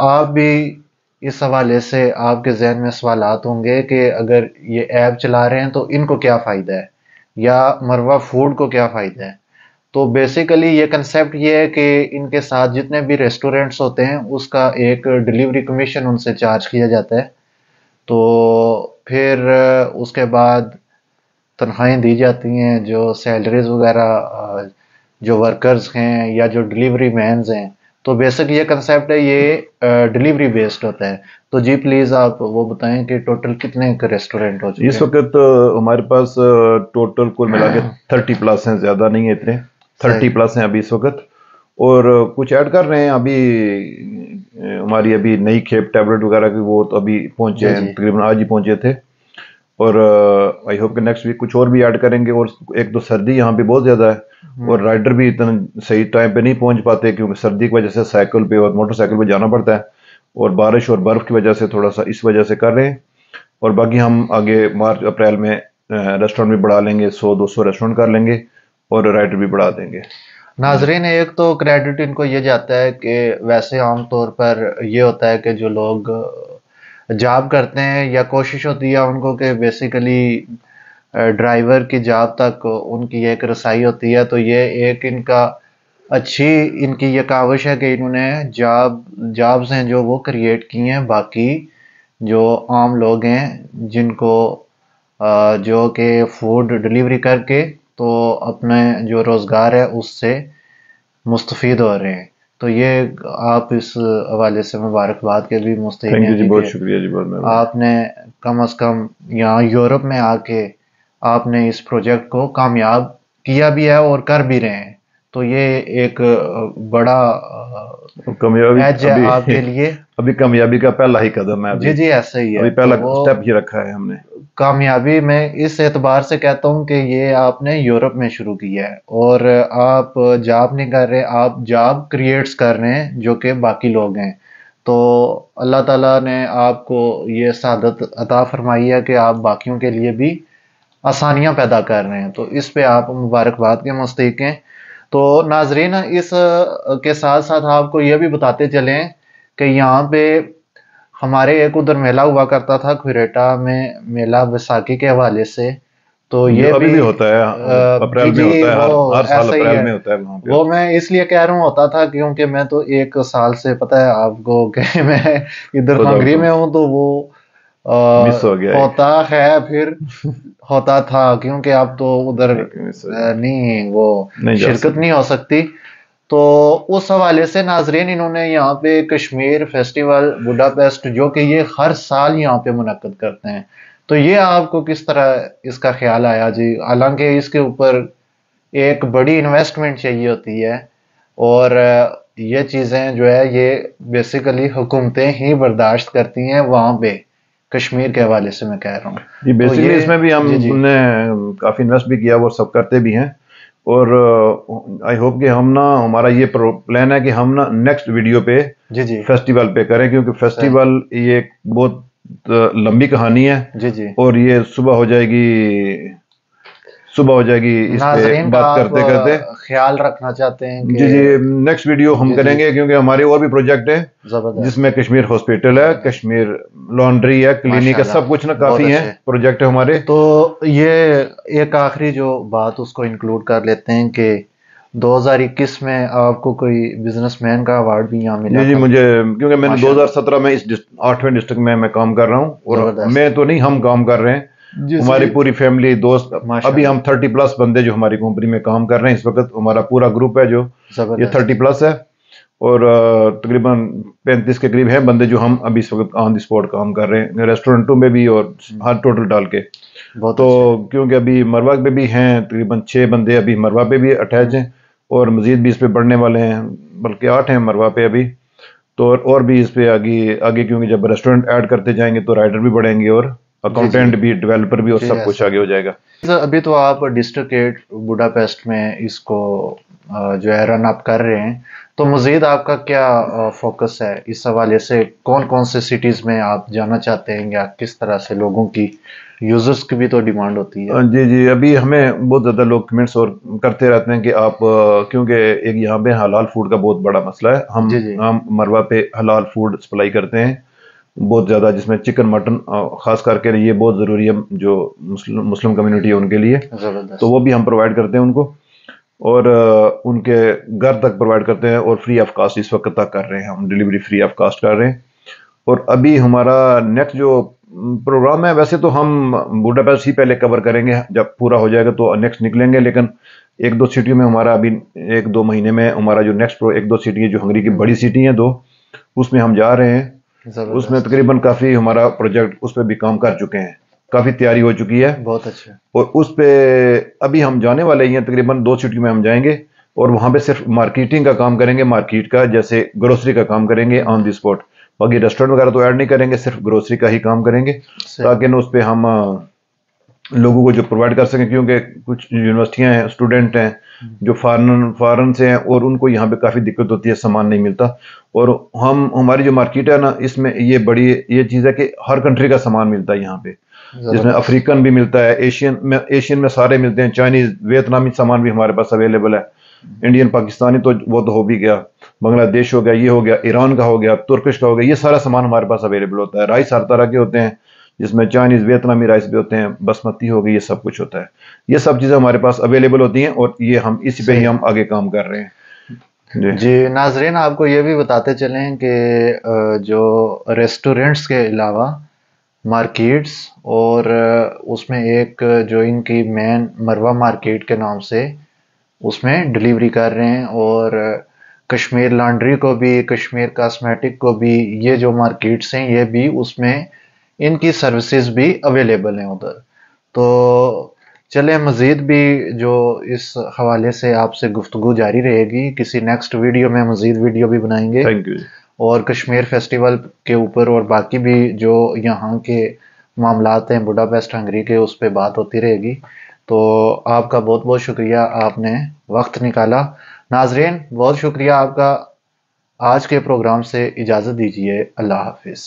آپ بھی اس حوالے سے آپ کے ذہن میں سوالات ہوں گے کہ اگر یہ ایپ چلا رہے ہیں تو ان کو کیا فائدہ ہے یا مروہ فوڈ کو کیا فائدہ ہے. تو بیسیکلی یہ کنسیپٹ یہ ہے کہ ان کے ساتھ جتنے بھی ریسٹورینٹس ہوتے ہیں اس کا ایک ڈیلیوری کمیشن ان سے چارج کیا جاتا ہے. تو پھر اس کے بعد تنخواہیں دی جاتی ہیں، جو سیلریز وغیرہ جو ورکرز ہیں یا جو ڈیلیوری مینز ہیں. تو بیسک یہ کنسیپٹ ہے، یہ ڈیلیوری بیسڈ ہوتا ہے. تو جی پلیز آپ وہ بتائیں کہ ٹوٹل کتنے ریسٹورینٹ ہو چکے اس ہیں؟ وقت ہمارے پاس ٹوٹل کل ملا کے 30 پلس ہیں، زیادہ نہیں ہے اتنے، 30 پلس ہیں ابھی اس وقت، اور کچھ ایڈ کر رہے ہیں. ابھی ہماری ابھی نئی کھیپ ٹیبلٹ وغیرہ کی وہ تو ابھی پہنچے ہیں، تقریباً آج ہی پہنچے تھے، اور آئی ہوپ کہ نیکسٹ ویک کچھ اور بھی ایڈ کریں گے. اور ایک تو سردی یہاں پہ بہت زیادہ ہے، اور رائڈر بھی اتنا صحیح ٹائم پہ نہیں پہنچ پاتے کیونکہ سردی کی وجہ سے سائیکل پہ اور موٹر سائیکل پہ جانا پڑتا ہے، اور بارش اور برف کی وجہ سے تھوڑا سا اس وجہ سے کر رہے ہیں. اور باقی ہم آگے مارچ اپریل میں ریسٹورنٹ بھی بڑھا لیں گے، 100-200 ریسٹورنٹ کر لیں گے اور رائڈر بھی بڑھا دیں گے. ناظرین، ایک تو کریڈٹ ان کو یہ جاتا ہے کہ ویسے عام طور پر یہ ہوتا ہے کہ جو لوگ جاب کرتے ہیں یا کوشش ہوتی ہے ان کو کہ بیسیکلی ڈرائیور کی جاب تک ان کی ایک رسائی ہوتی ہے. تو یہ ایک ان کا اچھی ان کی یہ کاوش ہے کہ انہوں نے جابز ہیں جو وہ کریٹ کی ہیں. باقی جو عام لوگ ہیں جن کو جو کہ فوڈ ڈیلیوری کر کے تو اپنے جو روزگار ہے اس سے مستفید ہو رہے ہیں. تو یہ آپ اس حوالے سے مبارکباد کے بھی مستحق ہیں جی، بہت شکریہ جی، بہت مہربانی. آپ نے کم از کم یہاں یورپ میں آ کے آپ نے اس پروجیکٹ کو کامیاب کیا بھی ہے اور کر بھی رہے ہیں. تو یہ ایک بڑا کامیابی ایج ہے آپ کے لیے. ابھی کامیابی کا پہلا ہی قدم ہے. جی ایسا ہی ہے. ابھی پہلا سٹیپ ہی رکھا ہے ہم نے. کامیابی میں اس اعتبار سے کہتا ہوں کہ یہ آپ نے یورپ میں شروع کیا ہے اور آپ جاب نہیں کر رہے، آپ جاب کریٹس کر رہے ہیں جو کہ باقی لوگ ہیں. تو اللہ تعالیٰ نے آپ کو یہ سعادت عطا فرمائی ہے کہ آپ باقیوں کے لیے بھی آسانیاں پیدا کر رہے ہیں. تو اس پہ آپ مبارکباد کے مستحق ہیں. تو ناظرین، اس کے ساتھ ساتھ آپ کو یہ بھی بتاتے چلیں کہ یہاں پہ ہمارے ایک ادھر میلہ ہوا کرتا تھا کھوریٹا میں، میلہ بیساکھی کے حوالے سے. تو یہ ابھی بھی ہوتا ہے، اپریل میں ہوتا ہے، ہر سال اپریل میں ہوتا ہے وہاں پہ. وہ میں اس لیے کہہ رہا ہوں ہوتا تھا کیونکہ میں تو 1 سال سے پتہ ہے آپ کو کہ میں ادھر ہنگری میں ہوں، تو وہ مس ہو گیا ہوتا ہے، پھر ہوتا تھا کیونکہ اب تو ادھر نہیں وہ شرکت نہیں ہو سکتی. تو اس حوالے سے ناظرین انہوں نے یہاں پہ کشمیر فیسٹیول بڈاپیسٹ جو کہ یہ ہر سال یہاں پہ منعقد کرتے ہیں. تو یہ آپ کو کس طرح اس کا خیال آیا جی؟ حالانکہ اس کے اوپر ایک بڑی انویسٹمنٹ چاہیے ہوتی ہے اور یہ چیزیں جو ہے یہ بیسیکلی حکومتیں ہی برداشت کرتی ہیں وہاں پہ. کشمیر کے حوالے سے میں کہہ رہا ہوں جی. بیسیکلی اس میں بھی ہم نے کافی انویسٹ بھی کیا، وہ سب کرتے بھی ہیں. اور آئی ہوپ کہ ہم نا، ہمارا یہ پلان ہے کہ ہم نا نیکسٹ ویڈیو پہ فیسٹیول پہ کریں، کیونکہ فیسٹیول یہ ایک بہت لمبی کہانی ہے. اور یہ صبح ہو جائے گی اس پہ بات کرتے کرتے. خیال رکھنا چاہتے ہیں جی نیکسٹ ویڈیو ہم کریں گے، کیونکہ ہمارے اور بھی پروجیکٹ ہیں جس میں کشمیر ہاسپٹل ہے، کشمیر لانڈری ہے، کلینک ہے، سب کچھ نا کافی ہیں پروجیکٹ ہمارے. تو یہ ایک آخری جو بات اس کو انکلوڈ کر لیتے ہیں کہ 2021 میں آپ کو کوئی بزنس مین کا ایوارڈ بھی یہاں ملا. جی مجھے، کیونکہ میں نے 2017 میں اس 8ویں ڈسٹرکٹ میں کام کر رہا ہوں، اور میں تو نہیں، ہم کام کر رہے ہیں، ہماری پوری فیملی، دوست، ابھی ہم 30 پلس بندے جو ہماری کمپنی میں کام کر رہے ہیں اس وقت. ہمارا پورا گروپ ہے جو یہ 30 پلس ہے، اور تقریباً 35 کے قریب ہیں بندے جو ہم ابھی اس وقت آن دی اسپاٹ کام کر رہے ہیں، ریسٹورنٹوں میں بھی اور ہر ٹوٹل ڈال کے. تو کیونکہ ابھی مروا پہ بھی ہیں تقریباً 6 بندے ابھی مروا پہ بھی اٹیچ ہیں، اور مزید بھی اس پہ بڑھنے والے ہیں، بلکہ 8 ہیں مروا پہ ابھی. تو اور بھی اس پہ آگے کیونکہ جب ریسٹورنٹ ایڈ کرتے جائیں گے تو رائڈر بھی بڑھیں گے، اور اکاؤنٹنٹ بھی، ڈیولپر بھی، اور سب کچھ آگے ہو جائے گا. ابھی تو آپ ڈسٹرکٹ 8 بڈاپیسٹ میں اس کو جو ہے رن اپ کر رہے ہیں. تو مزید آپ کا کیا فوکس ہے اس حوالے سے؟ کون کون سے سٹیز میں آپ جانا چاہتے ہیں، یا کس طرح سے لوگوں کی، یوزرز کی بھی تو ڈیمانڈ ہوتی ہے؟ جی جی، ابھی ہمیں بہت زیادہ لوگ کمنٹس اور کرتے رہتے ہیں کہ آپ کیونکہ ایک یہاں پہ حلال فوڈ کا بہت بڑا مسئلہ ہے، جی جی ہم مروا پہ حلال فوڈ سپلائی کرتے ہیں بہت زیادہ، جس میں چکن مٹن خاص کر کے یہ بہت ضروری ہے جو مسلم کمیونٹی ہے ان کے لیے، تو زبردست. وہ بھی ہم پرووائڈ کرتے ہیں ان کو، اور ان کے گھر تک پرووائڈ کرتے ہیں، اور فری آف کاسٹ اس وقت تک کر رہے ہیں، ہم ڈیلیوری فری آف کاسٹ کر رہے ہیں۔ اور ابھی ہمارا نیکسٹ جو پروگرام ہے، ویسے تو ہم بوڈاپیسٹ ہی پہلے کور کریں گے، جب پورا ہو جائے گا تو نیکسٹ نکلیں گے، لیکن ایک دو سٹیوں میں ہمارا ابھی 1-2 مہینے میں ہمارا جو نیکسٹ ایک دو سٹی ہے جو ہنگری کی بڑی سٹی ہیں 2، اس میں ہم جا رہے ہیں۔ اس میں زبردست. تقریباً کافی ہمارا پروجیکٹ اس پہ بھی کام کر چکے ہیں، کافی تیاری ہو چکی ہے، بہت اچھا. اور اس پہ ابھی ہم جانے والے ہی ہیں، تقریباً 2 سٹی میں ہم جائیں گے، اور وہاں پہ صرف مارکیٹنگ کا کام کریں گے، مارکیٹ کا جیسے گروسری کا کام کریں گے آن دی اسپاٹ، باقی ریسٹورینٹ وغیرہ تو ایڈ نہیں کریں گے، صرف گروسری کا ہی کام کریں گے، تاکہ اس پہ ہم لوگوں کو جو پرووائڈ کر سکیں، کیونکہ کچھ یونیورسٹیاں ہیں، اسٹوڈنٹ ہیں جو فارن سے ہیں، اور ان کو یہاں پہ کافی دقت ہوتی ہے، سامان نہیں ملتا، اور ہماری جو مارکیٹ ہے نا، اس میں یہ بڑی یہ چیز ہے کہ ہر کنٹری کا سامان ملتا ہے یہاں پہ، جس میں افریقن بھی ملتا ہے، ایشین میں سارے ملتے ہیں، چائنیز ویتنامی سامان بھی ہمارے پاس اویلیبل ہے، انڈین پاکستانی تو وہ تو ہو بھی گیا، بنگلہ دیش ہو گیا، یہ ہو گیا، ایران کا ہو گیا، ترکش کا ہو گیا، یہ سارا سامان ہمارے پاس اویلیبل ہوتا ہے، رائس ہر طرح کے ہوتے ہیں، جس میں چائنیز ویتنامی رائس بھی ہوتے ہیں، بسمتی ہو گئی، یہ سب کچھ ہوتا ہے، یہ سب چیزیں ہمارے پاس اویلیبل ہوتی ہیں، اور یہ ہم اسی پہ ہی ہم آگے کام کر رہے ہیں۔ جی ناظرین، آپ کو یہ بھی بتاتے چلیں کہ جو ریسٹورنٹس کے علاوہ مارکیٹس، اور اس میں ایک جو ان کی مین مروا مارکیٹ کے نام سے اس میں ڈلیوری کر رہے ہیں، اور کشمیر لانڈری کو بھی، کشمیر کاسمیٹک کو بھی، یہ جو مارکیٹس ہیں یہ بھی اس میں ان کی سروسز بھی اویلیبل ہیں ادھر۔ تو چلیں، مزید بھی جو اس حوالے سے آپ سے گفتگو جاری رہے گی، کسی نیکسٹ ویڈیو میں مزید ویڈیو بھی بنائیں گے، تھینک یو۔ اور کشمیر فیسٹیول کے اوپر اور باقی بھی جو یہاں کے معاملات ہیں بوڈاپیسٹ ہنگری کے، اس پہ بات ہوتی رہے گی۔ تو آپ کا بہت بہت شکریہ، آپ نے وقت نکالا۔ ناظرین، بہت شکریہ آپ کا۔ آج کے پروگرام سے اجازت دیجیے، اللہ حافظ۔